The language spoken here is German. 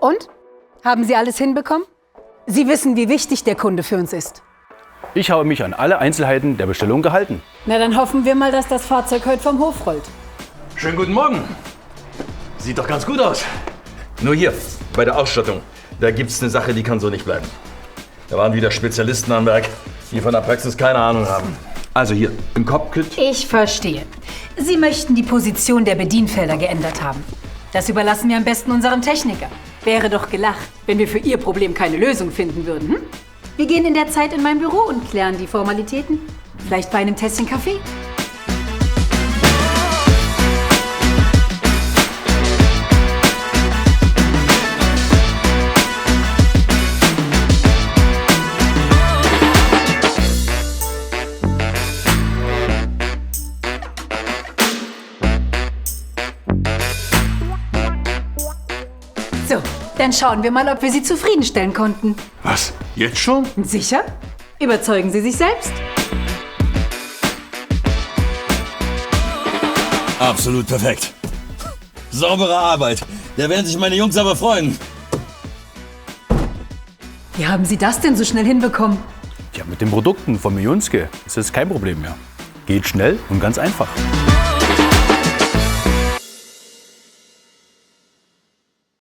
Und? Haben Sie alles hinbekommen? Sie wissen, wie wichtig der Kunde für uns ist. Ich habe mich an alle Einzelheiten der Bestellung gehalten. Na, dann hoffen wir mal, dass das Fahrzeug heute vom Hof rollt. Schönen guten Morgen. Sieht doch ganz gut aus. Nur hier, bei der Ausstattung, da gibt's eine Sache, die kann so nicht bleiben. Da waren wieder Spezialisten am Werk, die von der Praxis keine Ahnung haben. Also hier, im Cockpit. Ich verstehe. Sie möchten die Position der Bedienfelder geändert haben. Das überlassen wir am besten unserem Techniker. Wäre doch gelacht, wenn wir für Ihr Problem keine Lösung finden würden. Hm? Wir gehen in der Zeit in mein Büro und klären die Formalitäten. Vielleicht bei einem Tässchen Kaffee. So, dann schauen wir mal, ob wir Sie zufriedenstellen konnten. Was? Jetzt schon? Sicher? Überzeugen Sie sich selbst. Absolut perfekt. Saubere Arbeit. Da werden sich meine Jungs aber freuen. Wie haben Sie das denn so schnell hinbekommen? Ja, mit den Produkten von Mionske ist das kein Problem mehr. Geht schnell und ganz einfach.